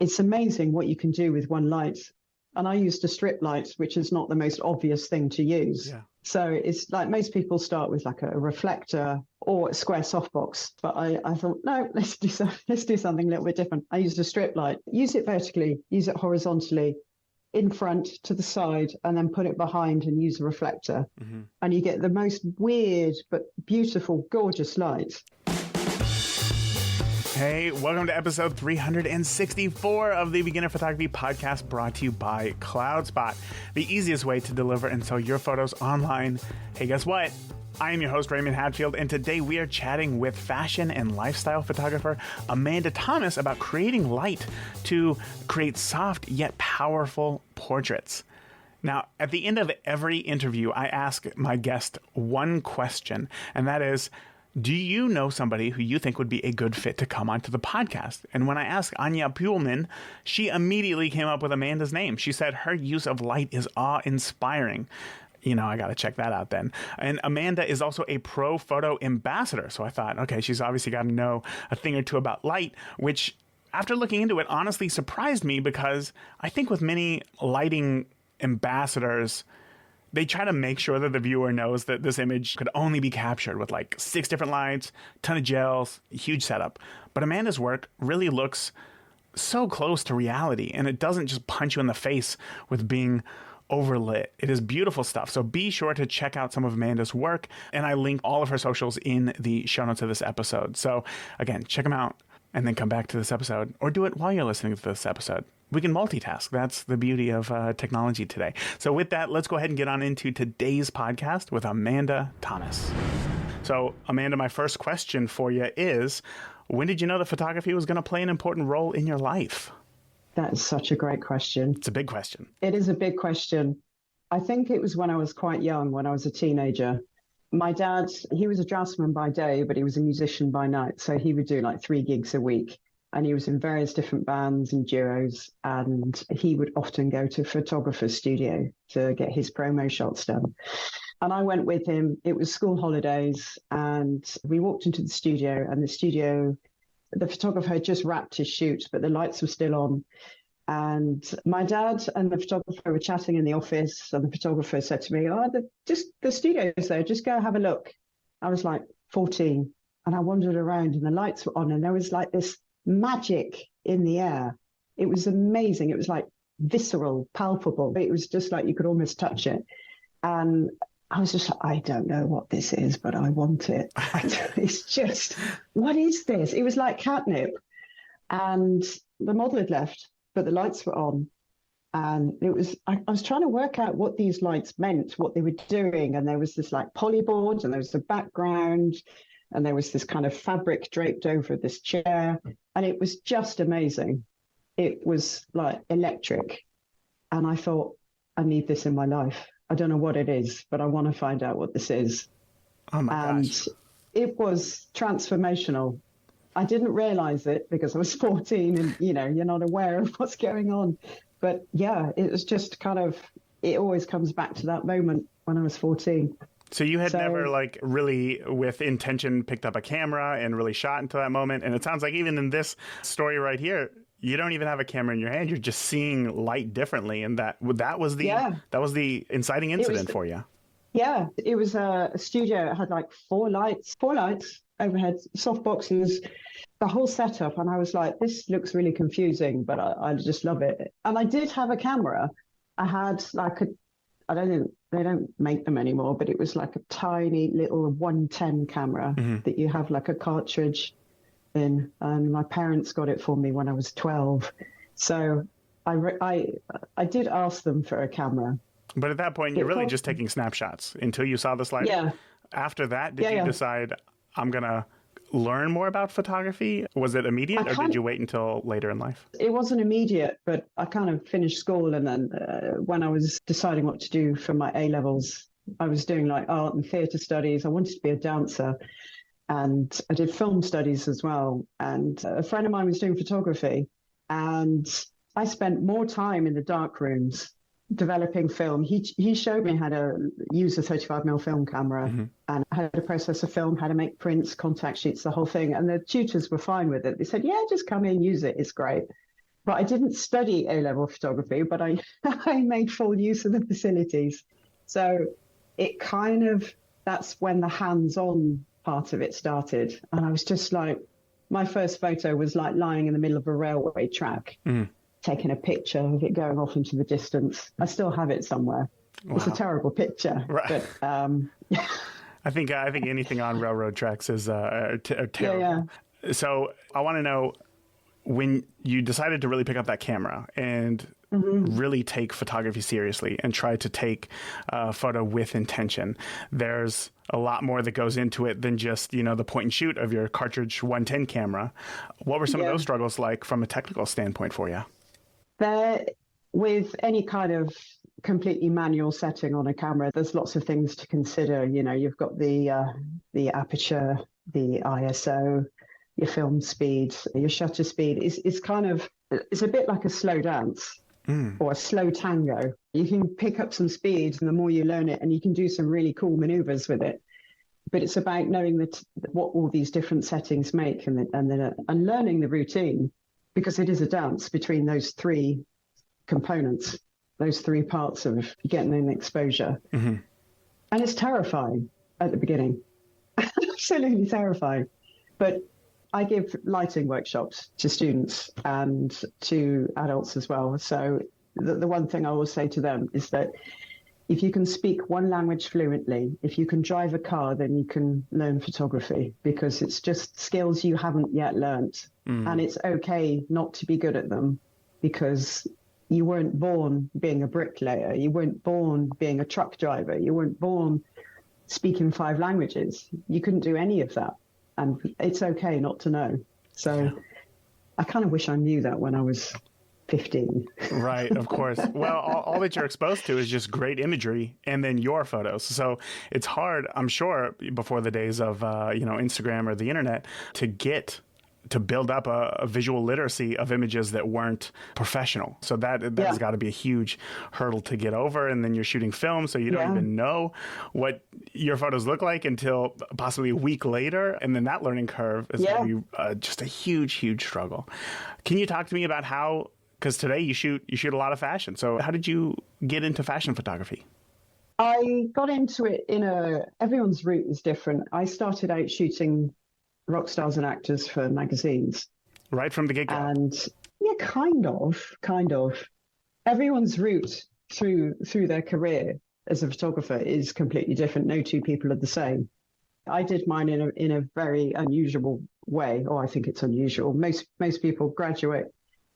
it's amazing what you can do with one light. And I used a strip light, which is not the most obvious thing to use. Yeah. So it's like most people start with like a reflector or a square softbox. But I thought, no, let's do something a little bit different. I used a strip light. Use it vertically, use it horizontally, in front, to the side, and then put it behind and use a reflector. Mm-hmm. And you get the most weird but beautiful, gorgeous light. Hey, welcome to episode 364 of the Beginner Photography Podcast, brought to you by CloudSpot, the easiest way to deliver and sell your photos online. Hey, guess what? I am your host, Raymond Hadfield, and today we are chatting with fashion and lifestyle photographer Amanda Thomas about creating light to create soft yet powerful portraits. Now, at the end of every interview, I ask my guest one question, and that is, do you know somebody who you think would be a good fit to come onto the podcast? And when I asked Anya Puhlman, she immediately came up with Amanda's name. She said her use of light is awe-inspiring. You know, I got to check that out then. And Amanda is also a pro photo ambassador. So I thought, okay, she's obviously got to know a thing or two about light, which after looking into it, honestly surprised me because I think with many lighting ambassadors, they try to make sure that the viewer knows that this image could only be captured with like 6 different lights, ton of gels, huge setup. But Amanda's work really looks so close to reality, and it doesn't just punch you in the face with being overlit. It is beautiful stuff. So be sure to check out some of Amanda's work, and I link all of her socials in the show notes of this episode. So again, check them out and then come back to this episode, or do it while you're listening to this episode. We can multitask. That's the beauty of technology today. So with that, let's go ahead and get on into today's podcast with Amanda Thomas. So Amanda, my first question for you is, when did you know that photography was going to play an important role in your life? That is such a great question. It's a big question. It is a big question. I think it was when I was quite young, when I was a teenager. My dad, he was a draftsman by day, but he was a musician by night. So he would do like 3 gigs a week. And he was in various different bands and duos. And he would often go to a photographer's studio to get his promo shots done. And I went with him. It was school holidays. And we walked into the studio, and the photographer had just wrapped his shoot, but the lights were still on. And my dad and the photographer were chatting in the office, and the photographer said to me, the studio's there, just go have a look. I was like 14, and I wandered around, and the lights were on, and there was like this magic in the air. It was amazing. It was like visceral, palpable. It was just like you could almost touch it. And I was just like, I don't know what this is, but I want it. It's just, what is this? It was like catnip. And the model had left, but the lights were on. And it was, I was trying to work out what these lights meant, what they were doing. And there was this like polyboard, and there was the background, and there was this kind of fabric draped over this chair. And it was just amazing. It was like electric. And I thought, I need this in my life. I don't know what it is, but I want to find out what this is. Oh my gosh. It was transformational. I didn't realize it because I was 14 and, you're not aware of what's going on. But yeah, it was just kind of, it always comes back to that moment when I was 14. So you had never like really with intention picked up a camera and really shot into that moment. And it sounds like even in this story right here, you don't even have a camera in your hand. You're just seeing light differently. And that was the inciting incident for you. Yeah, it was a studio. It had like 4 lights overhead, soft boxes, the whole setup. And I was like, this looks really confusing, but I just love it. And I did have a camera. I had like I don't think they don't make them anymore, but it was like a tiny little 110 camera that you have like a cartridge in. And my parents got it for me when I was 12. So I did ask them for a camera. But at that point, you're really just taking snapshots until you saw this light. Yeah. After that, did you decide, I'm going to learn more about photography? Was it immediate, or did you wait until later in life? It wasn't immediate, but I kind of finished school. And then when I was deciding what to do for my A-levels, I was doing like art and theatre studies. I wanted to be a dancer. And I did film studies as well. And a friend of mine was doing photography. And I spent more time in the dark rooms developing film. He showed me how to use a 35mm film camera and how to process a film, how to make prints, contact sheets, the whole thing. And the tutors were fine with it. They said, yeah, just come in, use it. It's great. But I didn't study A-level photography, but I, I made full use of the facilities. So it kind of, that's when the hands-on part of it started. And I was just like, my first photo was like lying in the middle of a railway track, taking a picture of it going off into the distance. I still have it somewhere. Wow. It's a terrible picture. Right. But I think anything on railroad tracks is terrible. Yeah. So I want to know, when you decided to really pick up that camera and really take photography seriously and try to take a photo with intention, there's a lot more that goes into it than just, the point and shoot of your cartridge 110 camera. What were some of those struggles like from a technical standpoint for you? With any kind of completely manual setting on a camera, there's lots of things to consider. You've got the aperture, the ISO, your film speed, your shutter speed. It's a bit like a slow dance or a slow tango. You can pick up some speed, and the more you learn it, and you can do some really cool maneuvers with it. But it's about knowing what all these different settings make, and learning the routine, because it is a dance between those three components, those three parts of getting an exposure. And it's terrifying at the beginning, absolutely terrifying. But I give lighting workshops to students and to adults as well. So the one thing I always say to them is that if you can speak one language fluently, if you can drive a car, then you can learn photography, because it's just skills you haven't yet learnt. And it's okay not to be good at them, because you weren't born being a bricklayer. You weren't born being a truck driver. You weren't born speaking 5 languages. You couldn't do any of that. And it's okay not to know. So I kind of wish I knew that when I was 15. Right, of course. Well, all that you're exposed to is just great imagery and then your photos. So it's hard, I'm sure, before the days of, Instagram or the internet, to build up a visual literacy of images that weren't professional. So that's got to be a huge hurdle to get over. And then you're shooting film, so you don't even know what your photos look like until possibly a week later. And then that learning curve is going to be just a huge, huge struggle. Can you talk to me about how, because today you shoot a lot of fashion. So how did you get into fashion photography? I got into it everyone's route is different. I started out shooting rock stars and actors for magazines. Right from the get-go. And kind of. Everyone's route through their career as a photographer is completely different. No two people are the same. I did mine in a very unusual way, or I think it's unusual. Most people graduate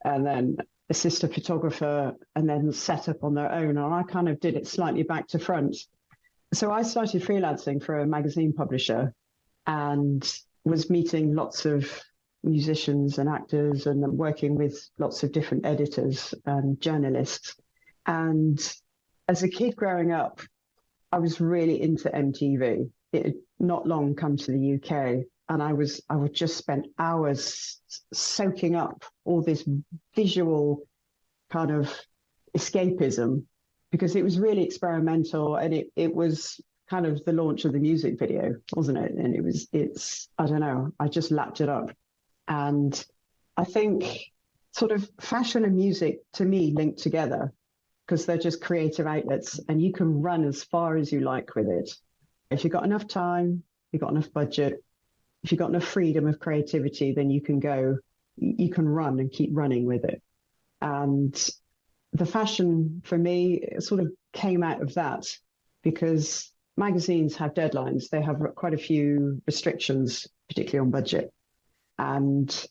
and then assist a photographer and then set up on their own. And I kind of did it slightly back to front. So I started freelancing for a magazine publisher and was meeting lots of musicians and actors and working with lots of different editors and journalists. And as a kid growing up, I was really into MTV. It had not long come to the UK, and I would just spend hours soaking up all this visual kind of escapism, because it was really experimental, and it was kind of the launch of the music video, wasn't it? And it's I don't know, I just lapped it up. And I think sort of fashion and music to me link together, because they're just creative outlets, and you can run as far as you like with it. If you've got enough time, you've got enough budget, if you've got enough freedom of creativity, then you can run and keep running with it. And the fashion for me sort of came out of that, because magazines have deadlines. They have quite a few restrictions, particularly on budget. And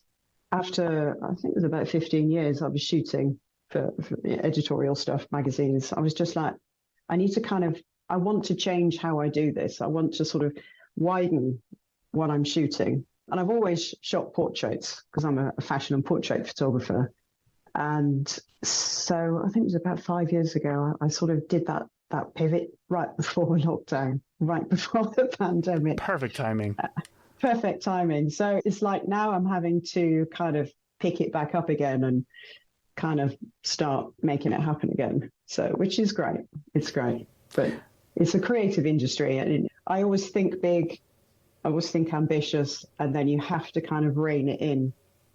after, I think it was about 15 years, I was shooting for editorial stuff, magazines. I was just like, I want to change how I do this. I want to sort of widen what I'm shooting. And I've always shot portraits, because I'm a fashion and portrait photographer. And so I think it was about 5 years ago, I sort of did that pivot right before lockdown, right before the pandemic. Perfect timing. Perfect timing. So it's like now I'm having to kind of pick it back up again and kind of start making it happen again. So, which is great. It's great. But it's a creative industry, and I always think big, I always think ambitious, and then you have to kind of rein it in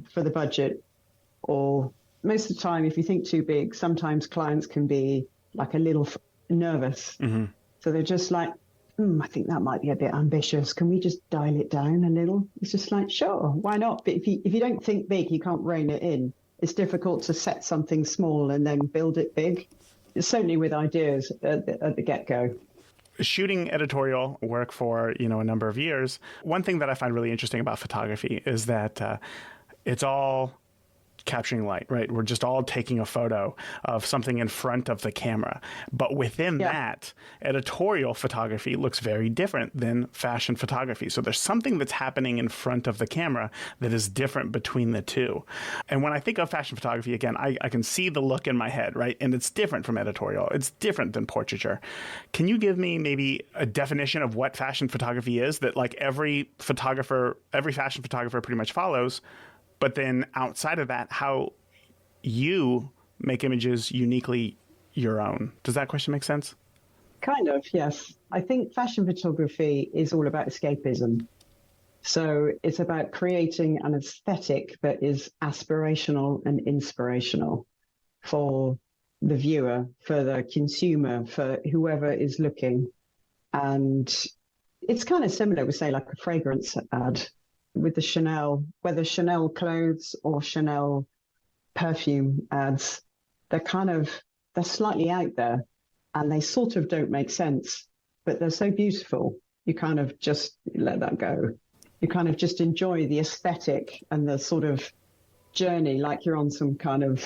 for the budget, or most of the time, if you think too big, sometimes clients can be like a little nervous. Mm-hmm. So they're just like, I think that might be a bit ambitious. Can we just dial it down a little? It's just like, sure, why not? But if you don't think big, you can't rein it in. It's difficult to set something small and then build it big. It's certainly with ideas at the get-go. Shooting editorial work for, a number of years, one thing that I find really interesting about photography is that it's all capturing light, right? We're just all taking a photo of something in front of the camera. But within that, editorial photography looks very different than fashion photography. So there's something that's happening in front of the camera that is different between the two. And when I think of fashion photography, again, I can see the look in my head, right? And it's different from editorial. It's different than portraiture. Can you give me maybe a definition of what fashion photography is that like every fashion photographer pretty much follows? But then outside of that, how you make images uniquely your own. Does that question make sense? Kind of, yes. I think fashion photography is all about escapism. So it's about creating an aesthetic that is aspirational and inspirational for the viewer, for the consumer, for whoever is looking. And it's kind of similar with, say, like a fragrance ad. With the Chanel, whether Chanel clothes or Chanel perfume ads, they're slightly out there and they sort of don't make sense, but they're so beautiful. You kind of just let that go. You kind of just enjoy the aesthetic and the sort of journey, like you're on some kind of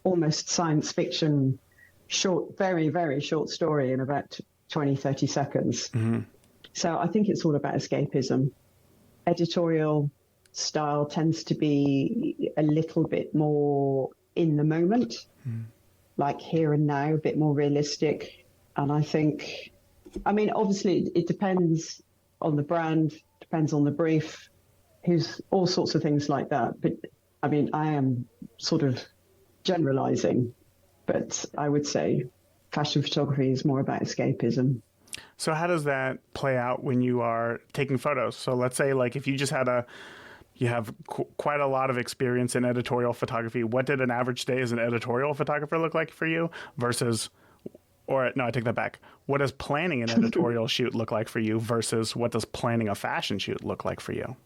almost science fiction short, very, very short story in about 20, 30 seconds. Mm-hmm. So I think it's all about escapism. Editorial style tends to be a little bit more in the moment, like here and now, a bit more realistic. And obviously it depends on the brand, depends on the brief, who's all sorts of things like that. But I am sort of generalizing, but I would say fashion photography is more about escapism. So how does that play out when you are taking photos? So let's say like if you just you have quite a lot of experience in editorial photography, what did an average day as an editorial photographer look like for you versus, or no, I take that back. What does planning an editorial shoot look like for you versus what does planning a fashion shoot look like for you?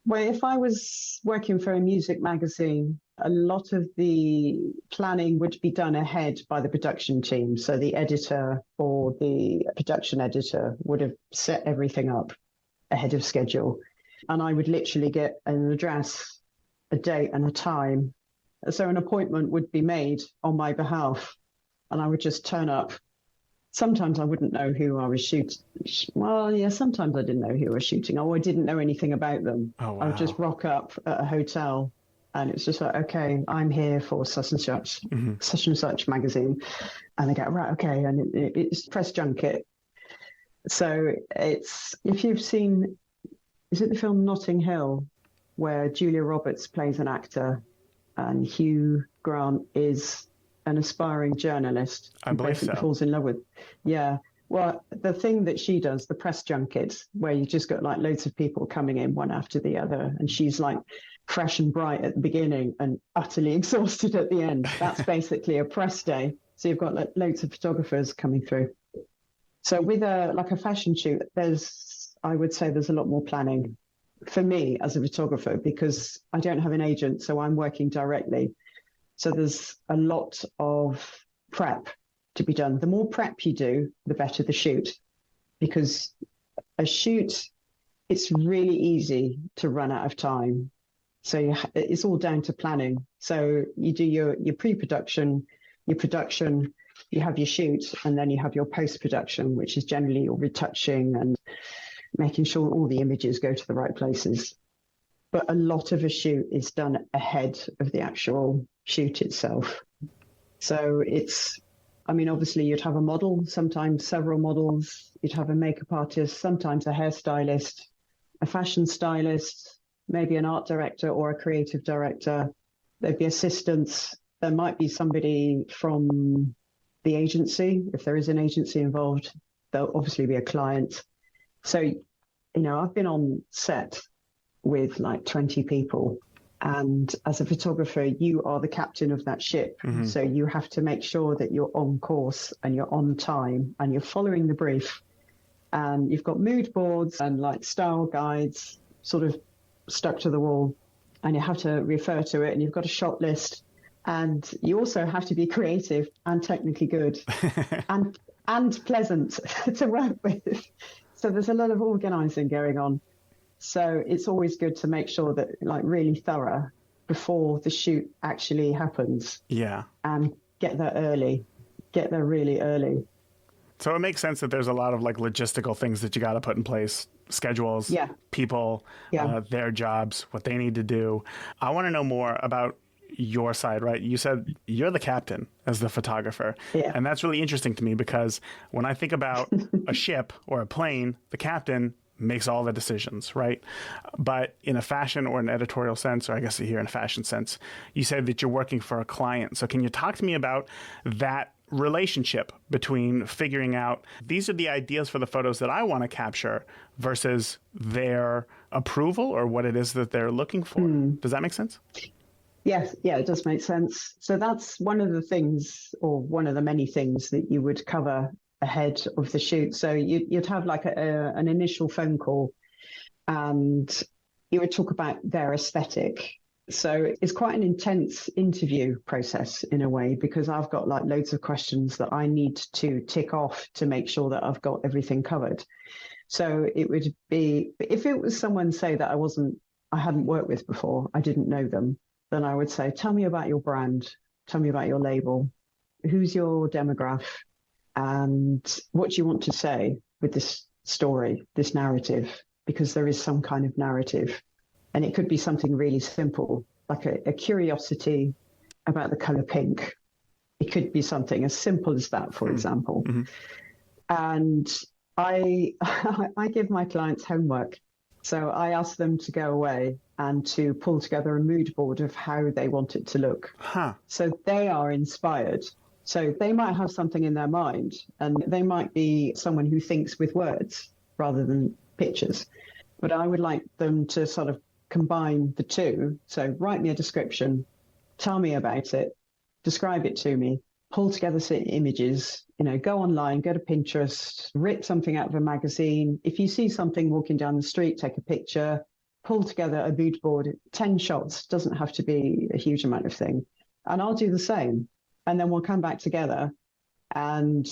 Well, if I was working for a music magazine, a lot of the planning would be done ahead by the production team. So the editor or the production editor would have set everything up ahead of schedule. And I would literally get an address, a date and a time. So an appointment would be made on my behalf and I would just turn up. Sometimes I wouldn't know who I was shooting. Well, yeah, sometimes I didn't know who I was shooting. Or I didn't know anything about them. Oh, wow. I would just rock up at a hotel and it's just like, okay, I'm here for such and such magazine. And they go, right, okay. And it's press junket. So if you've seen, is it the film Notting Hill, where Julia Roberts plays an actor and Hugh Grant is an aspiring journalist. I believe so. Falls in love with. Yeah. Well, the thing that she does, the press junket, where you just got like loads of people coming in one after the other, and she's like fresh and bright at the beginning and utterly exhausted at the end. That's basically a press day. So you've got like loads of photographers coming through. So with a fashion shoot, I would say there's a lot more planning for me as a photographer because I don't have an agent, so I'm working directly. So there's a lot of prep to be done. The more prep you do, the better the shoot, because a shoot, it's really easy to run out of time. So it's all down to planning. So you do your pre-production, your production, you have your shoot, and then you have your post-production, which is generally your retouching and making sure all the images go to the right places. But a lot of a shoot is done ahead of the actual shoot itself. So obviously you'd have a model, sometimes several models, you'd have a makeup artist, sometimes a hairstylist, a fashion stylist, maybe an art director or a creative director. There'd be assistants. There might be somebody from the agency. If there is an agency involved, there'll obviously be a client. So, I've been on set with like 20 people And as a photographer, you are the captain of that ship. Mm-hmm. So you have to make sure that you're on course and you're on time and you're following the brief. And you've got mood boards and like style guides sort of stuck to the wall. And you have to refer to it, and you've got a shot list. And you also have to be creative and technically good and pleasant to work with. So there's a lot of organizing going on. So it's always good to make sure that like really thorough before the shoot actually happens. Yeah. And get there really early. So it makes sense that there's a lot of like logistical things that you got to put in place, schedules, people, their jobs, what they need to do. I want to know more about your side, right? You said you're the captain as the photographer. Yeah. And that's really interesting to me because when I think about a ship or a plane, the captain makes all the decisions, right? But in a fashion or an editorial sense, or I guess here in a fashion sense, you said that you're working for a client. So can you talk to me about that relationship between figuring out these are the ideas for the photos that I want to capture versus their approval or what it is that they're looking for? Does that make sense? Yes, yeah, it does make sense. So that's one of the things, or one of the many things that you would cover ahead of the shoot. So you'd have like an initial phone call, and you would talk about their aesthetic. So it's quite an intense interview process in a way, because I've got like loads of questions that I need to tick off to make sure that I've got everything covered. So it would be, if it was someone, say, that I hadn't worked with before, I didn't know them, then I would say, tell me about your brand, tell me about your label, who's your demographic, and what do you want to say with this story, this narrative, because there is some kind of narrative. And it could be something really simple, like a curiosity about the color pink. It could be something as simple as that, for example. Mm-hmm. And I give my clients homework. So I ask them to go away and to pull together a mood board of how they want it to look. So they are inspired. So they might have something in their mind, and they might be someone who thinks with words rather than pictures. But I would like them to sort of combine the two. So write me a description, tell me about it, describe it to me, pull together some images, go online, go to Pinterest, rip something out of a magazine. If you see something walking down the street, take a picture, pull together a mood board. 10 shots doesn't have to be a huge amount of thing. And I'll do the same. And then we'll come back together and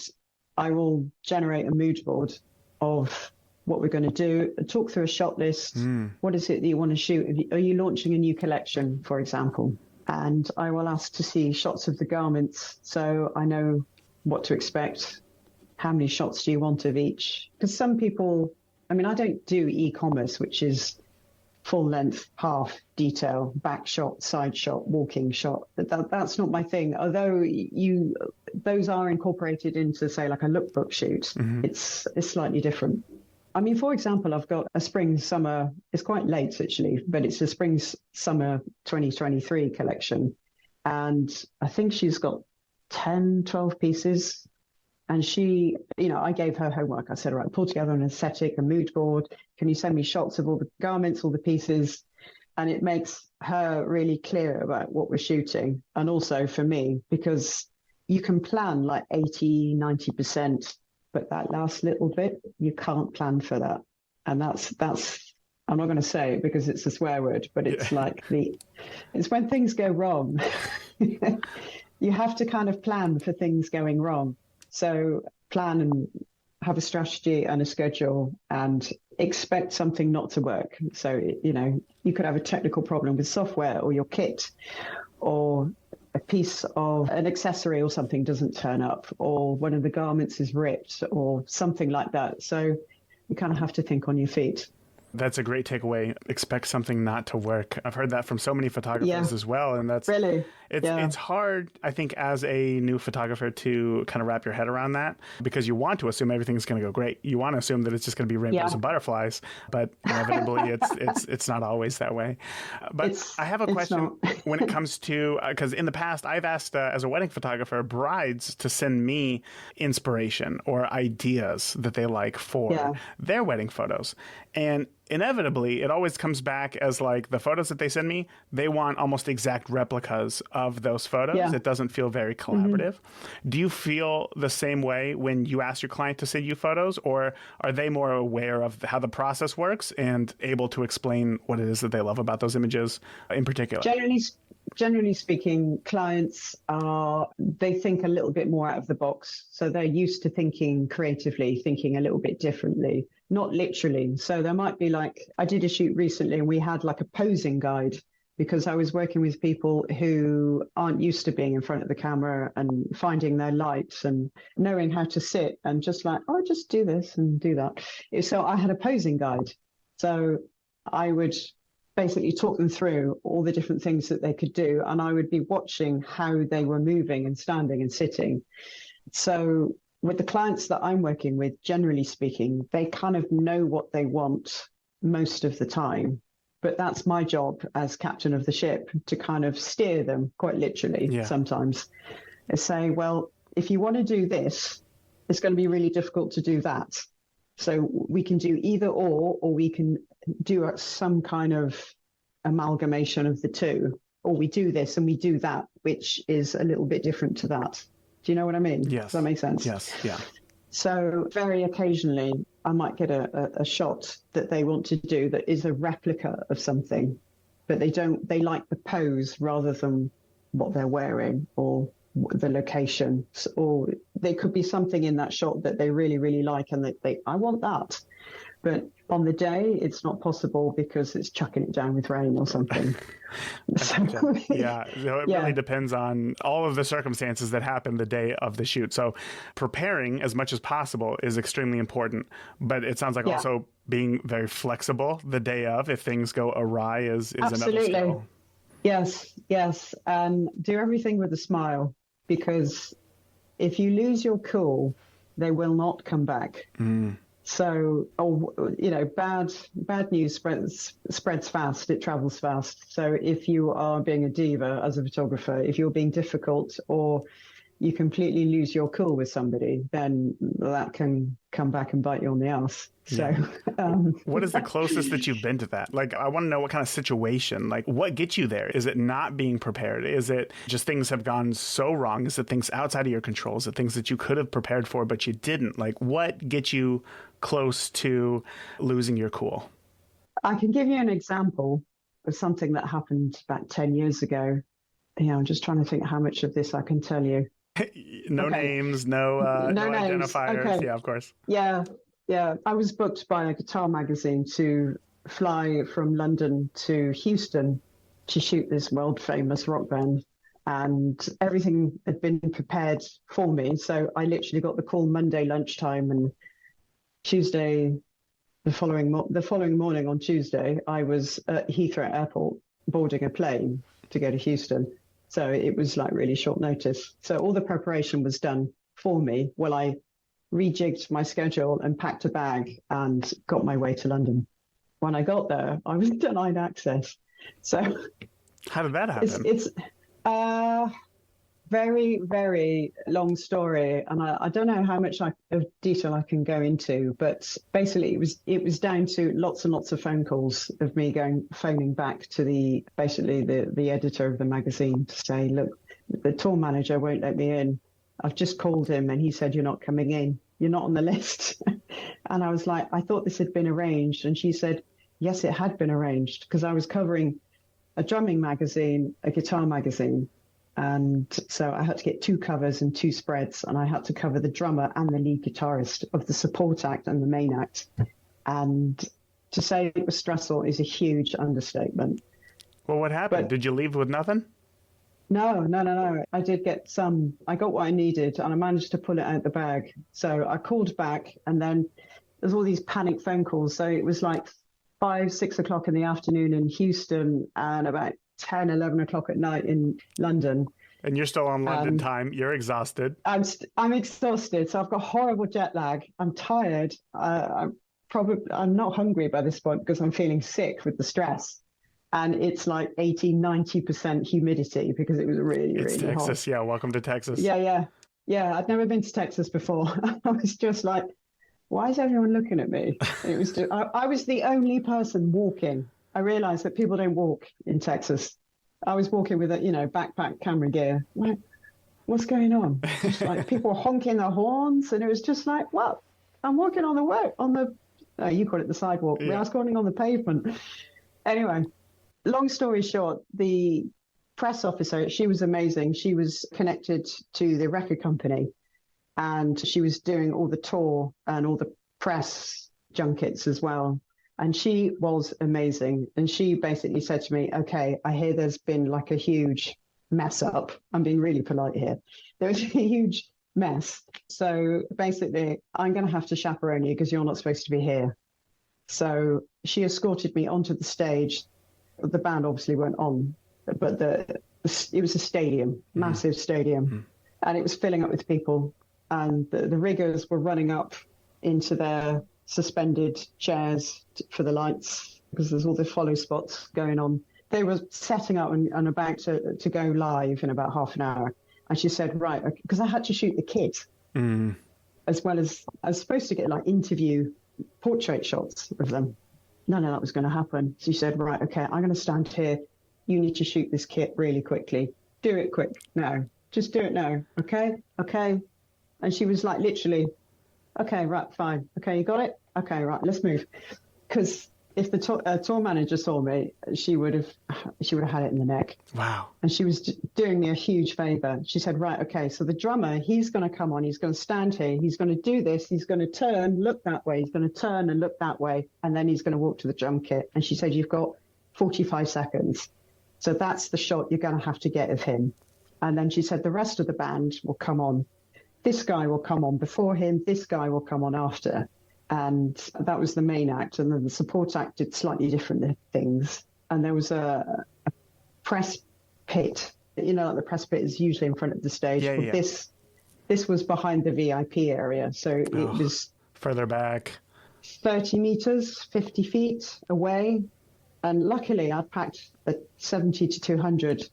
I will generate a mood board of what we're going to do, talk through a shot list. What is it that you want to shoot? Are you launching a new collection, for example? And I will ask to see shots of the garments so I know what to expect. How many shots do you want of each? Because some people, I don't do e-commerce, which is full length, half detail, back shot, side shot, walking shot. That's not my thing. Although those are incorporated into, say, like a lookbook shoot. Mm-hmm. It's slightly different. For example, I've got a spring-summer, it's quite late actually, but it's a spring-summer 2023 collection. And I think she's got 10, 12 pieces. And she, I gave her homework. I said, all right, pull together an aesthetic, a mood board. Can you send me shots of all the garments, all the pieces? And it makes her really clear about what we're shooting. And also for me, because you can plan like 80, 90%. But that last little bit, you can't plan for that. And that's I'm not going to say it because it's a swear word, but it's it's when things go wrong. You have to kind of plan for things going wrong. So plan and have a strategy and a schedule and expect something not to work. So, you could have a technical problem with software or your kit, or a piece of an accessory or something doesn't turn up, or one of the garments is ripped or something like that. So you kind of have to think on your feet. That's a great takeaway. Expect something not to work. I've heard that from so many photographers as well. And that's really, it's hard, I think, as a new photographer to kind of wrap your head around that, because you want to assume everything's going to go great. You want to assume that it's just going to be rainbows and butterflies, but inevitably it's not always that way. But I have a question when it comes to, because in the past I've asked as a wedding photographer, brides to send me inspiration or ideas that they like for their wedding photos. And inevitably, it always comes back as like the photos that they send me, they want almost exact replicas of those photos. Yeah. It doesn't feel very collaborative. Do you feel the same way when you ask your client to send you photos, or are they more aware of how the process works and able to explain what it is that they love about those images in particular? Generally speaking, clients they think a little bit more out of the box. So they're used to thinking creatively, thinking a little bit differently, not literally. So there might be like, I did a shoot recently and we had like a posing guide, because I was working with people who aren't used to being in front of the camera and finding their lights and knowing how to sit and just like, oh, just do this and do that. So I had a posing guide. So I would basically talk them through all the different things that they could do. And I would be watching how they were moving and standing and sitting. So with the clients that I'm working with, generally speaking, they kind of know what they want most of the time. But that's my job as captain of the ship, to kind of steer them quite literally sometimes. And say, well, if you want to do this, it's going to be really difficult to do that. So we can do either or we can do some kind of amalgamation of the two, or we do this and we do that, which is a little bit different to that. Do you know what I mean? Yes. Does that make sense? Yes. Yeah. So very occasionally I might get a shot that they want to do that is a replica of something, but they like the pose rather than what they're wearing or the location, or there could be something in that shot that they really, really like and I want that. But on the day, it's not possible because it's chucking it down with rain or something. Yeah, it really depends on all of the circumstances that happen the day of the shoot. So preparing as much as possible is extremely important. But it sounds like also being very flexible the day of, if things go awry, is another skill. Yes. And do everything with a smile, because if you lose your cool, they will not come back. So, bad news spreads fast. It travels fast. So if you are being a diva as a photographer, if you're being difficult or you completely lose your cool with somebody, then that can come back and bite you on the ass. So, what is the closest that you've been to that? Like, I want to know what kind of situation, like what gets you there? Is it not being prepared? Is it just things have gone so wrong? Is it things outside of your control? Is it things that you could have prepared for, but you didn't? Like, what gets you close to losing your cool? I can give you an example of something that happened about 10 years ago. I'm just trying to think how much of this I can tell you. No names, no names. Identifiers. Okay. Yeah, of course. Yeah. I was booked by a guitar magazine to fly from London to Houston to shoot this world famous rock band. And everything had been prepared for me. So I literally got the call Monday lunchtime, and Tuesday, the following morning on Tuesday, I was at Heathrow Airport boarding a plane to go to Houston. So it was like really short notice. So all the preparation was done for me. Well, I rejigged my schedule and packed a bag and got my way to London. When I got there, I was denied access. So how did that happen? It's very, very long story, and I don't know how much of detail I can go into, but basically it was down to lots and lots of phone calls of me phoning back to the editor of the magazine to say, look, the tour manager won't let me in. I've just called him and he said, you're not coming in. You're not on the list. And I was like, I thought this had been arranged. And she said, yes, it had been arranged, because I was covering a drumming magazine, a guitar magazine. And so I had to get 2 covers and 2 spreads, and I had to cover the drummer and the lead guitarist of the support act and the main act. And to say it was stressful is a huge understatement. Well, what happened? Did you leave with nothing? No. I did get I got what I needed, and I managed to pull it out the bag. So I called back, and then there's all these panic phone calls. So it was like 5-6 o'clock in the afternoon in Houston and about 10, 11 o'clock at night in London. And you're still on London time. You're exhausted. I'm exhausted. So I've got horrible jet lag. I'm tired. I'm not hungry by this point because I'm feeling sick with the stress. And it's like 80-90% humidity because it was really, really hot. It's Texas. Yeah. Welcome to Texas. Yeah. I'd never been to Texas before. I was just like, why is everyone looking at me? And it was I was the only person walking. I realized that people don't walk in Texas. I was walking with a, backpack, camera gear. Like, what's going on? Just like people honking their horns. And it was just like, well, I'm walking on you call it the sidewalk. Yeah. I was walking on the pavement. Anyway, long story short, the press officer, she was amazing. She was connected to the record company and she was doing all the tour and all the press junkets as well. And she was amazing. And she basically said to me, okay, I hear there's been like a huge mess up. I'm being really polite here. There was a huge mess. So basically, I'm going to have to chaperone you because you're not supposed to be here. So she escorted me onto the stage. The band obviously weren't on, but it was a stadium, massive stadium, and it was filling up with people. And the riggers were running up into their suspended chairs for the lights because there's all the follow spots going on. They were setting up and about to go live in about half an hour. And she said, right, because I had to shoot the kids as well as I was supposed to get like interview portrait shots of them. None of that was going to happen. She said, right, okay, I'm going to stand here. You need to shoot this kit really quickly. Do it quick now. Just do it now. Okay. And she was like, literally, okay, right, fine. Okay, you got it? Okay, right, let's move. Because if the tour manager saw me, she would have had it in the neck. Wow. And she was doing me a huge favor. She said, right, okay, so the drummer, he's going to come on. He's going to stand here. He's going to do this. He's going to turn, look that way. He's going to turn and look that way. And then he's going to walk to the drum kit. And she said, you've got 45 seconds. So that's the shot you're going to have to get of him. And then she said, the rest of the band will come on. This guy will come on before him. This guy will come on after. And that was the main act. And then the support act did slightly different things. And there was a press pit. Like the press pit is usually in front of the stage. Yeah, but yeah. This was behind the VIP area. So it was further back. 30 meters, 50 feet away. And luckily I packed a 70 to 200.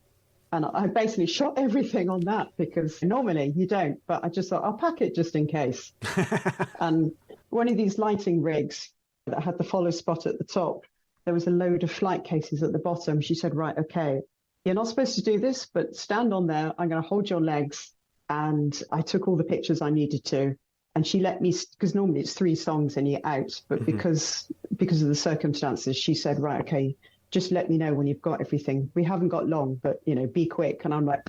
And I basically shot everything on that because normally you don't. But I just thought, I'll pack it just in case. And one of these lighting rigs that had the follow spot at the top, there was a load of flight cases at the bottom. She said, right, okay, you're not supposed to do this, but stand on there. I'm going to hold your legs. And I took all the pictures I needed to. And she let me, because normally it's 3 songs and you're out. But because of the circumstances, she said, right, okay, just let me know when you've got everything. We haven't got long, but, be quick. And I'm like...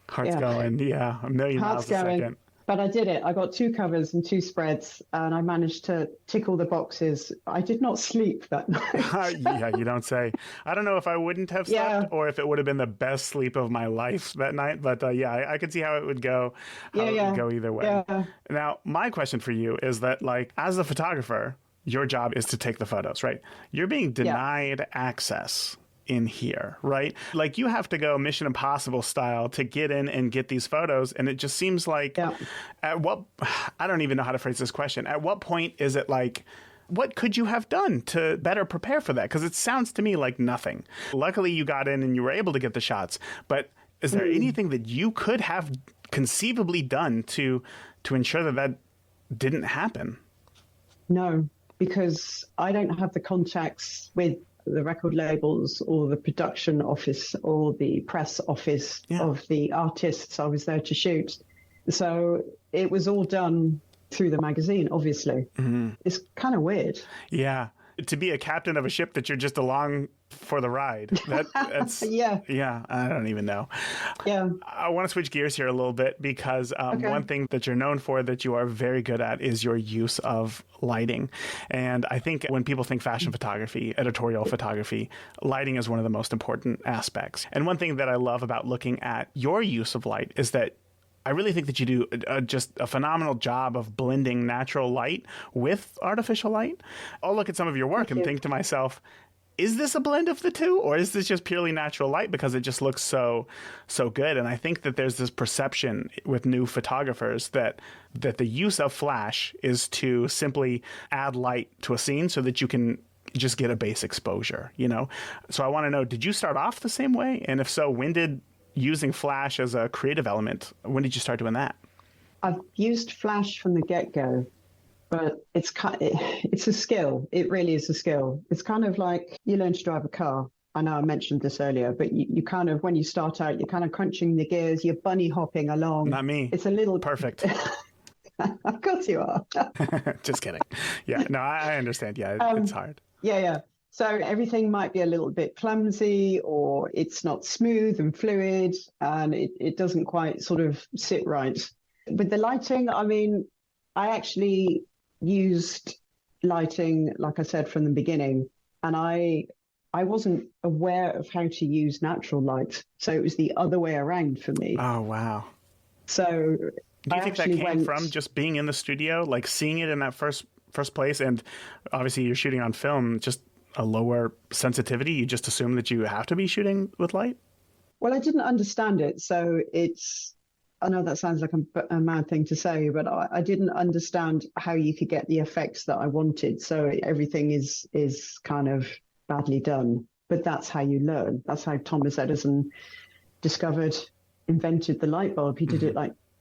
Heart's going, a million miles a second. But I did it. I got 2 covers and 2 spreads, and I managed to tick all the boxes. I did not sleep that night. Yeah, you don't say. I don't know if I wouldn't have slept or if it would have been the best sleep of my life that night. But I could see how it would go. It would go either way. Yeah. Now, my question for you is that, like, as a photographer, your job is to take the photos, right? You're being denied access in here, right? Like you have to go Mission Impossible style to get in and get these photos. And it just seems like I don't even know how to phrase this question. At what point is it like, what could you have done to better prepare for that? Because it sounds to me like nothing. Luckily you got in and you were able to get the shots, but is there anything that you could have conceivably done to ensure that didn't happen? No, because I don't have the contacts with the record labels or the production office or the press office of the artists I was there to shoot. So it was all done through the magazine, obviously. It's kind of weird. Yeah. To be a captain of a ship that you're just along for the ride. That's Yeah, I don't even know. Yeah. I want to switch gears here a little bit because one thing that you're known for that you are very good at is your use of lighting. And I think when people think fashion photography, editorial photography, lighting is one of the most important aspects. And one thing that I love about looking at your use of light is that I really think that you do just a phenomenal job of blending natural light with artificial light. I'll look at some of your work and think to myself, is this a blend of the two, or is this just purely natural light because it just looks so good? And I think that there's this perception with new photographers that the use of flash is to simply add light to a scene so that you can just get a base exposure, So I want to know, did you start off the same way? And if so, when did using flash as a creative element, when did you start doing that? I've used flash from the get-go. But it's a skill. It really is a skill. It's kind of like you learn to drive a car. I know I mentioned this earlier, but you kind of, when you start out, you're kind of crunching the gears, you're bunny hopping along. Not me. It's a little perfect. Of course you are. Just kidding. Yeah, no, I understand. Yeah, it's hard. Yeah. So everything might be a little bit clumsy, or it's not smooth and fluid, and it doesn't quite sort of sit right. With the lighting, I mean, I actually used lighting, like I said, from the beginning, and I wasn't aware of how to use natural light. So it was the other way around for me. Oh, wow. So do you think that came from just being in the studio, like seeing it in that first place? And obviously you're shooting on film, just a lower sensitivity. You just assume that you have to be shooting with light? Well, I didn't understand it. So I know that sounds like a mad thing to say, but I didn't understand how you could get the effects that I wanted. So everything is kind of badly done. But that's how you learn. That's how Thomas Edison invented the light bulb. He did it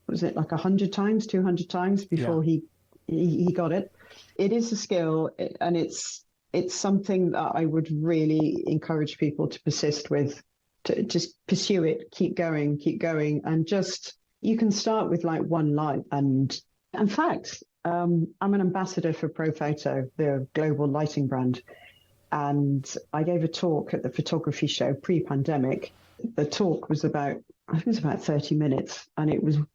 was it like 100 times, 200 times before he got it. It is a skill, and it's something that I would really encourage people to persist with, to just pursue it, keep going, and just, you can start with like one light. And in fact, I'm an ambassador for Profoto, the global lighting brand. And I gave a talk at the photography show pre-pandemic. The talk was about 30 minutes, and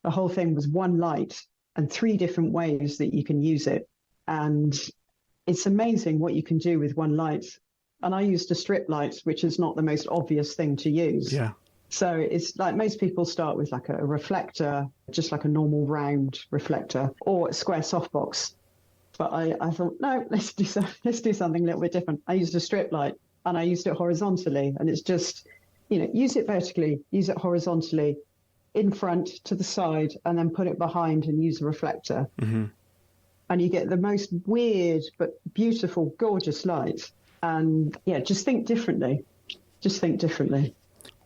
the whole thing was one light and 3 different ways that you can use it. And it's amazing what you can do with one light. And I used a strip light, which is not the most obvious thing to use. Yeah. So it's like most people start with like a reflector, just like a normal round reflector, or a square softbox. But I thought, no, let's do something a little bit different. I used a strip light, and I used it horizontally. And it's just, use it vertically, use it horizontally, in front, to the side, and then put it behind and use a reflector. Mm-hmm. And you get the most weird but beautiful, gorgeous light. And yeah, just think differently.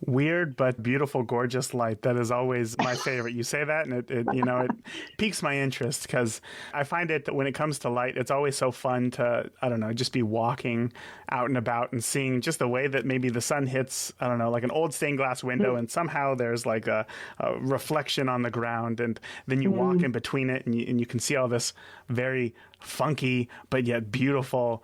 Weird but beautiful, gorgeous light. That is always my favorite. You say that, and it piques my interest, because I find it that when it comes to light, it's always so fun to, I don't know, just be walking out and about and seeing just the way that maybe the sun hits, I don't know, like an old stained glass window, and somehow there's like a reflection on the ground, and then you walk in between it, and you can see all this very funky but yet beautiful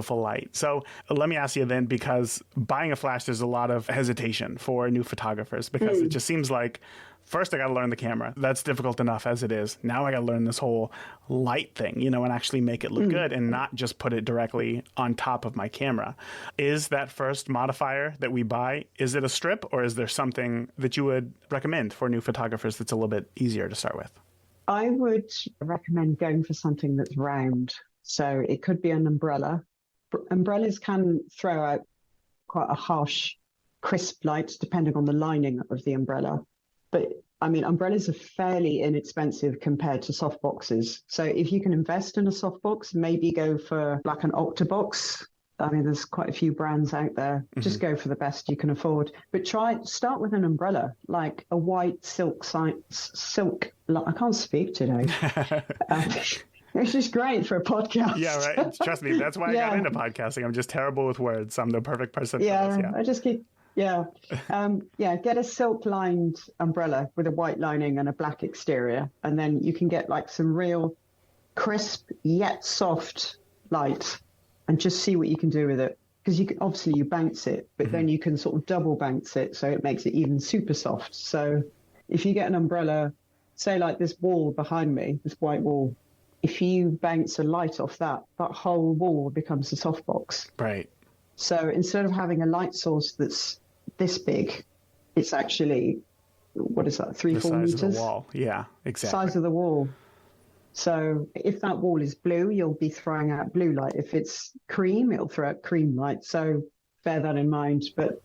light. So let me ask you then, because buying a flash, there's a lot of hesitation for new photographers, because it just seems like, first I got to learn the camera. That's difficult enough as it is. Now I got to learn this whole light thing, and actually make it look good, and not just put it directly on top of my camera. Is that first modifier that we buy, is it a strip, or is there something that you would recommend for new photographers that's a little bit easier to start with? I would recommend going for something that's round. So it could be an umbrella. Umbrellas can throw out quite a harsh, crisp light depending on the lining of the umbrella. But I mean, umbrellas are fairly inexpensive compared to softboxes. So if you can invest in a softbox, maybe go for like an Octabox. I mean, there's quite a few brands out there. Just go for the best you can afford. But start with an umbrella, like a white silk. I can't speak today. It's just great for a podcast. Yeah, right. Trust me, that's why I got into podcasting. I'm just terrible with words. I'm the perfect person for this. Yeah, I just keep... Yeah. Get a silk-lined umbrella with a white lining and a black exterior. And then you can get like some real crisp yet soft light, and just see what you can do with it. Because you bounce it, but then you can sort of double bounce it, so it makes it even super soft. So if you get an umbrella, say like this wall behind me, this white wall, if you bounce a light off that whole wall becomes a softbox. Right. So instead of having a light source that's this big, it's actually, what is that, 3-4 meters? The size of the wall. Yeah, exactly. Size of the wall. So if that wall is blue, you'll be throwing out blue light. If it's cream, it'll throw out cream light. So bear that in mind. But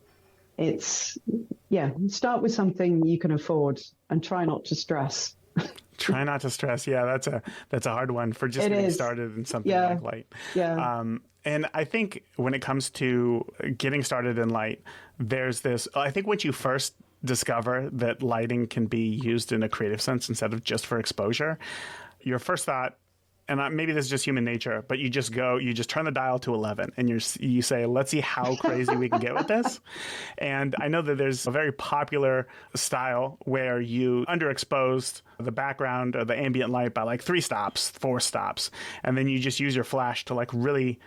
start with something you can afford and try not to stress. Try not to stress. Yeah, that's a hard one for just getting started in something like light. Yeah. And I think when it comes to getting started in light, there's this, I think once you first discover that lighting can be used in a creative sense instead of just for exposure, your first thought and maybe this is just human nature, but you just turn the dial to 11 and you say, let's see how crazy we can get with this. And I know that there's a very popular style where you underexposed the background or the ambient light by like 3 stops, 4 stops, and then you just use your flash to like really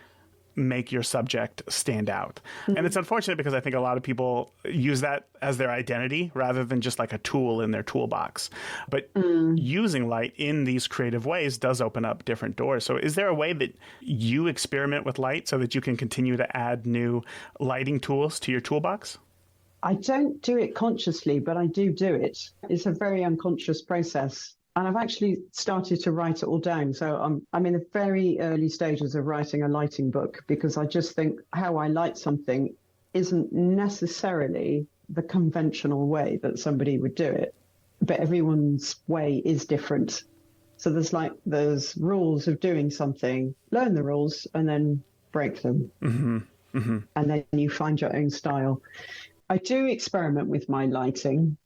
make your subject stand out. Mm-hmm. And it's unfortunate because I think a lot of people use that as their identity rather than just like a tool in their toolbox. But using light in these creative ways does open up different doors. So is there a way that you experiment with light so that you can continue to add new lighting tools to your toolbox? I don't do it consciously, but I do it. It's a very unconscious process. And I've actually started to write it all down. So I'm in the very early stages of writing a lighting book, because I just think how I light something isn't necessarily the conventional way that somebody would do it. But everyone's way is different. So there's rules of doing something, learn the rules and then break them. Mm-hmm. Mm-hmm. And then you find your own style. I do experiment with my lighting.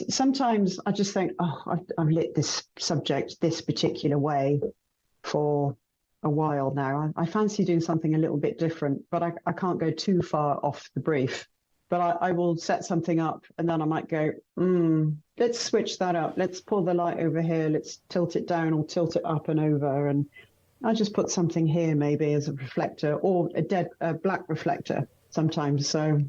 Sometimes I just think, I've lit this subject this particular way for a while now. I fancy doing something a little bit different, but I can't go too far off the brief. But I will set something up and then I might go, let's switch that up. Let's pull the light over here. Let's tilt it down or tilt it up and over. And I'll just put something here maybe as a reflector, or a black reflector sometimes. So,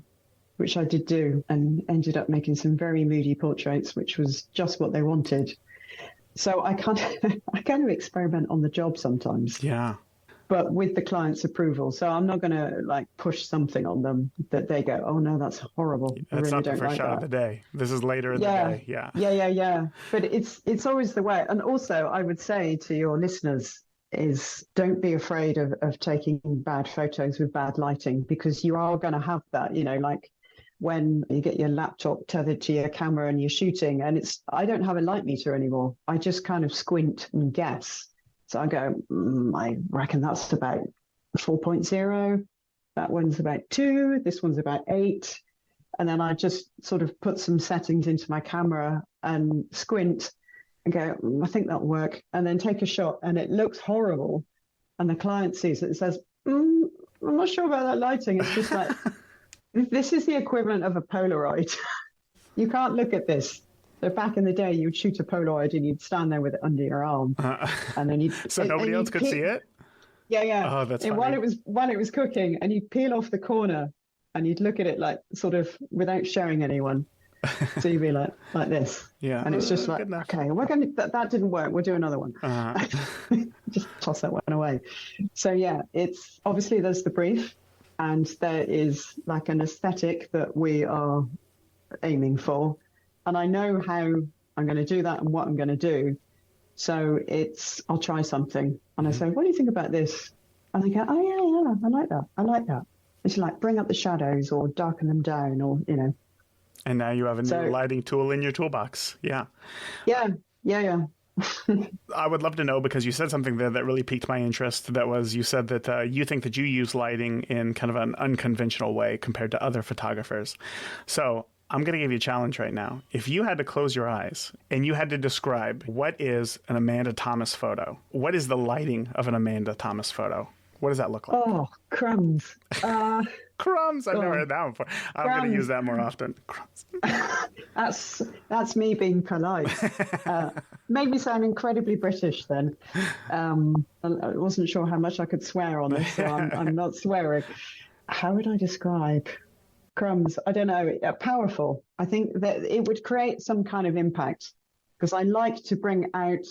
which I did do, and ended up making some very moody portraits, which was just what they wanted. So I kind of experiment on the job sometimes. Yeah. But with the client's approval. So I'm not going to like push something on them that they go, oh no, that's horrible. That's not the first shot of the day. This is later in the day. Yeah. Yeah. But it's always the way. And also I would say to your listeners is don't be afraid of taking bad photos with bad lighting, because you are going to have that, like when you get your laptop tethered to your camera and you're shooting, and I don't have a light meter anymore. I just kind of squint and guess. So I go, I reckon that's about 4.0. That one's about 2. This one's about 8. And then I just sort of put some settings into my camera and squint and go, I think that'll work. And then take a shot and it looks horrible. And the client sees it and says, I'm not sure about that lighting. It's just like, this is the equivalent of a Polaroid. You can't look at this. So back in the day, you'd shoot a Polaroid and you'd stand there with it under your arm, and then so nobody else could see it. Yeah. Oh, that's funny. While it was cooking, and you'd peel off the corner, and you'd look at it like sort of without showing anyone. So you'd be like this. Yeah. And it's just like, okay, we're going to that didn't work. We'll do another one. Just toss that one away. So yeah, it's obviously there's the brief. And there is like an aesthetic that we are aiming for. And I know how I'm going to do that and what I'm going to do. So I'll try something. And I say, what do you think about this? And they go, oh, yeah, I like that. It's like bring up the shadows or darken them down or. And now you have a new lighting tool in your toolbox. Yeah. Yeah. I would love to know, because you said something there that really piqued my interest. That was, you said that you think that you use lighting in kind of an unconventional way compared to other photographers. So I'm going to give you a challenge right now. If you had to close your eyes and you had to describe what is an Amanda Thomas photo, what is the lighting of an Amanda Thomas photo? What does that look like? Oh, crumbs. Crumbs. I've never heard that one before. I'm going to use that more often. Crumbs. That's me being polite. Made me sound incredibly British then. I wasn't sure how much I could swear on this, so I'm not swearing. How would I describe crumbs? I don't know. Powerful. I think that it would create some kind of impact, because I like to bring out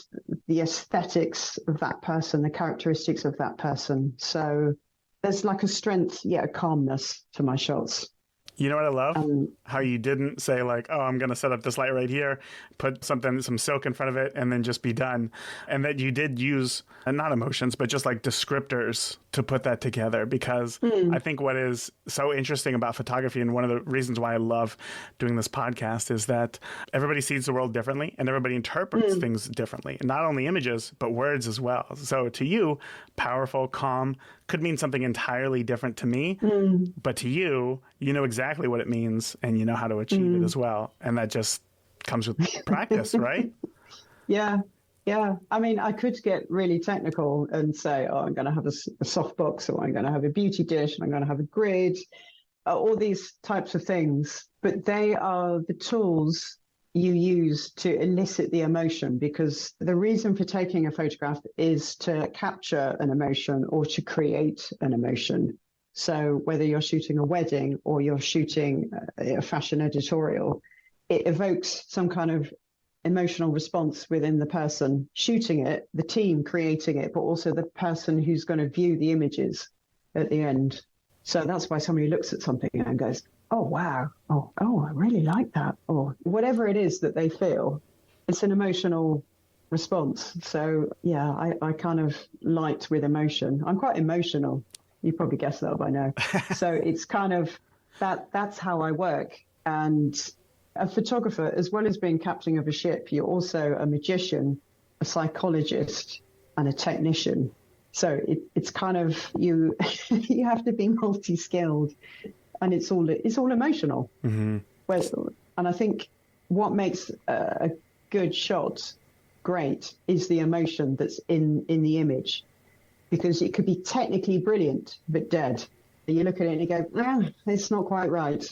the aesthetics of that person, the characteristics of that person. So there's like a strength, a calmness to my shots. You know what I love? How you didn't say like, oh, I'm going to set up this light right here, put some silk in front of it, and then just be done. And that you did use, not emotions, but just like descriptors to put that together. Because I think what is so interesting about photography, and one of the reasons why I love doing this podcast, is that everybody sees the world differently and everybody interprets things differently. And not only images, but words as well. So to you, powerful, calm, could mean something entirely different to me. But to you, you know exactly what it means and you know how to achieve it as well. And that just comes with practice, right? Yeah. Yeah, I mean, I could get really technical and say, oh, I'm going to have a soft box, or I'm going to have a beauty dish, and I'm going to have a grid, all these types of things. But they are the tools you use to elicit the emotion, because the reason for taking a photograph is to capture an emotion or to create an emotion. So whether you're shooting a wedding or you're shooting a fashion editorial, it evokes some kind of emotional response within the person shooting it, the team creating it, but also the person who's going to view the images at the end. So that's why somebody looks at something and goes, oh, wow, oh, I really like that, or whatever it is that they feel. It's an emotional response. So, yeah, I kind of light with emotion. I'm quite emotional. You probably guessed that by now. So it's kind of that's how I work. And a photographer, as well as being captain of a ship, you're also a magician, a psychologist, and a technician. So it's kind of you have to be multi-skilled, and it's all emotional. Mm-hmm. And I think what makes a good shot great is the emotion that's in the image, because it could be technically brilliant but dead. You look at it and you go, it's not quite right.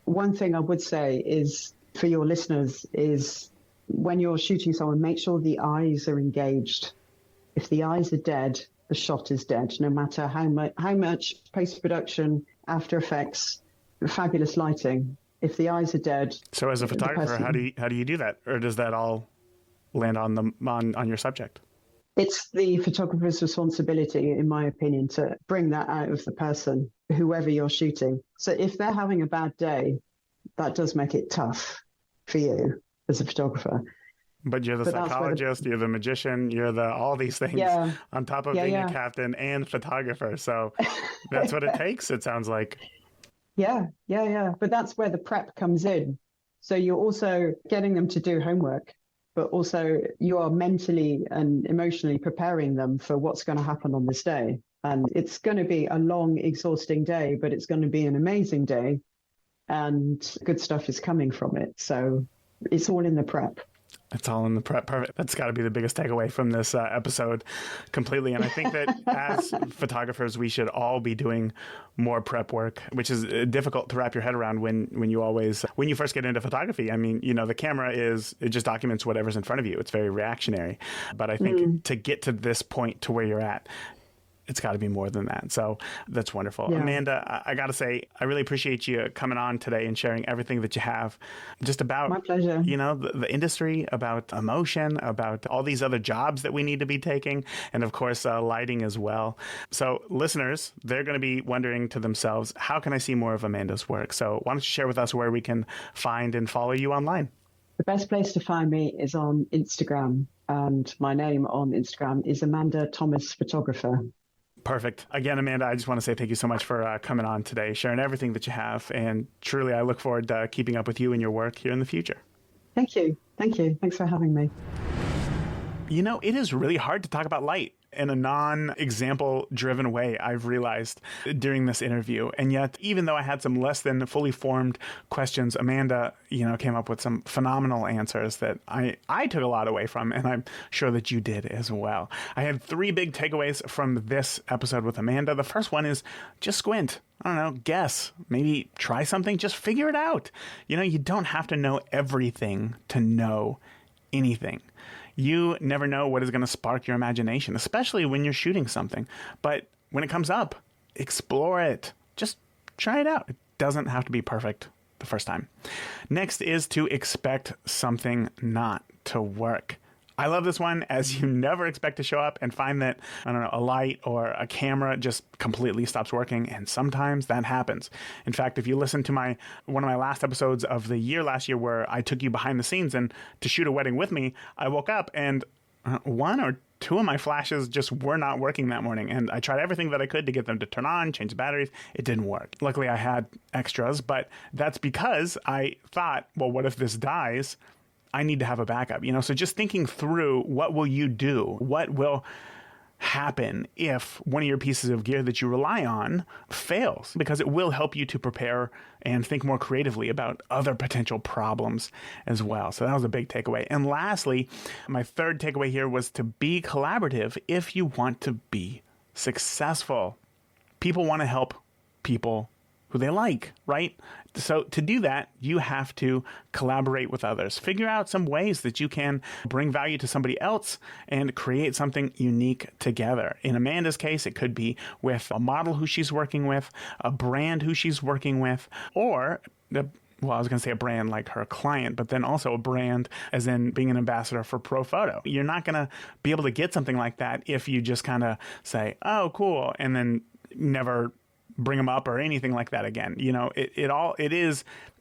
One thing I would say is, for your listeners, is when you're shooting someone, make sure the eyes are engaged. If the eyes are dead, the shot is dead, no matter how much post-production, After Effects, fabulous lighting. If the eyes are dead. So as a photographer, how do you do that? Or does that all land on your subject? It's the photographer's responsibility, in my opinion, to bring that out of the person, whoever you're shooting. So if they're having a bad day, that does make it tough for you as a photographer. But you're the psychologist, you're the magician, you're all these things on top of being a captain and photographer. So that's what it takes, it sounds like. Yeah. But that's where the prep comes in. So you're also getting them to do homework, but also you are mentally and emotionally preparing them for what's going to happen on this day. And it's going to be a long, exhausting day, but it's going to be an amazing day. And good stuff is coming from it. So it's all in the prep. It's all in the prep. Perfect. That's got to be the biggest takeaway from this episode completely. And I think that as photographers, we should all be doing more prep work, which is difficult to wrap your head around when you first get into photography. I mean, the camera it just documents whatever's in front of you. It's very reactionary. But I think to get to this point to where you're at, it's got to be more than that. So that's wonderful. Yeah. Amanda, I got to say, I really appreciate you coming on today and sharing everything that you have just about, my pleasure. The industry, about emotion, about all these other jobs that we need to be taking, and of course, lighting as well. So listeners, they're going to be wondering to themselves, how can I see more of Amanda's work? So why don't you share with us where we can find and follow you online? The best place to find me is on Instagram, and my name on Instagram is Amanda Thomas Photographer. Perfect. Again, Amanda, I just want to say thank you so much for coming on today, sharing everything that you have. And truly, I look forward to keeping up with you and your work here in the future. Thank you. Thanks for having me. It is really hard to talk about light in a non-example driven way, I've realized during this interview. And yet, even though I had some less than fully formed questions, Amanda, came up with some phenomenal answers that I took a lot away from, and I'm sure that you did as well. I had 3 big takeaways from this episode with Amanda. The first one is just squint. I don't know, guess, maybe try something, just figure it out. You don't have to know everything to know anything. You never know what is going to spark your imagination, especially when you're shooting something. But when it comes up, explore it. Just try it out. It doesn't have to be perfect the first time. Next is to expect something not to work. I love this one, as you never expect to show up and find that, a light or a camera just completely stops working. And sometimes that happens. In fact, if you listen to one of my last episodes of the year last year, where I took you behind the scenes and to shoot a wedding with me, I woke up and 1 or 2 of my flashes just were not working that morning. And I tried everything that I could to get them to turn on, change the batteries. It didn't work. Luckily, I had extras, but that's because I thought, well, what if this dies? I need to have a backup, so just thinking through, what will you do? What will happen if one of your pieces of gear that you rely on fails, because it will help you to prepare and think more creatively about other potential problems as well. So that was a big takeaway. And lastly, my third takeaway here was to be collaborative if you want to be successful. People want to help people who they like, right? So to do that, you have to collaborate with others. Figure out some ways that you can bring value to somebody else and create something unique together. In Amanda's case, it could be with a model who she's working with, a brand who she's working with, or I was going to say a brand like her client, but then also a brand as in being an ambassador for ProPhoto. You're not going to be able to get something like that if you just kind of say, oh, cool, and then never bring them up or anything like that again. You know,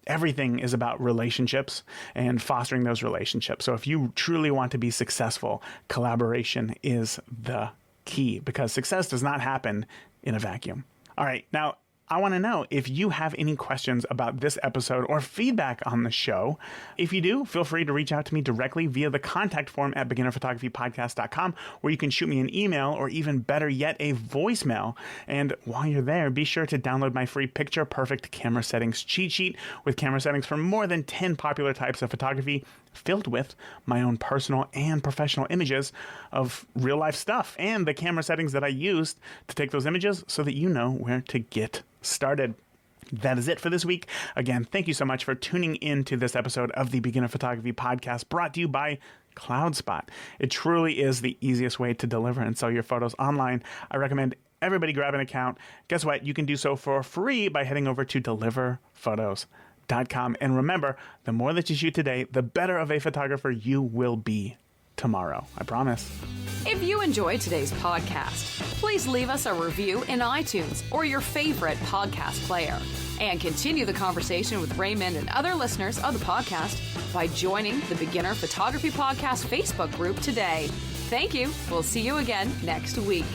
everything is about relationships and fostering those relationships. So if you truly want to be successful, collaboration is the key, because success does not happen in a vacuum. All right. Now, I want to know if you have any questions about this episode or feedback on the show. If you do, feel free to reach out to me directly via the contact form at beginnerphotographypodcast.com, where you can shoot me an email or even better yet, a voicemail. And while you're there, be sure to download my free Picture Perfect Camera Settings cheat sheet with camera settings for more than 10 popular types of photography, filled with my own personal and professional images of real life stuff and the camera settings that I used to take those images, so that you know where to get started. That is it for this week. Again, thank you so much for tuning in to this episode of the Beginner Photography Podcast, brought to you by CloudSpot. It truly is the easiest way to deliver and sell your photos online. I recommend everybody grab an account. Guess what? You can do so for free by heading over to deliverphotos.com. And remember, the more that you shoot today, the better of a photographer you will be tomorrow. I promise. If you enjoyed today's podcast, please leave us a review in iTunes or your favorite podcast player. And continue the conversation with Raymond and other listeners of the podcast by joining the Beginner Photography Podcast Facebook group today. Thank you. We'll see you again next week.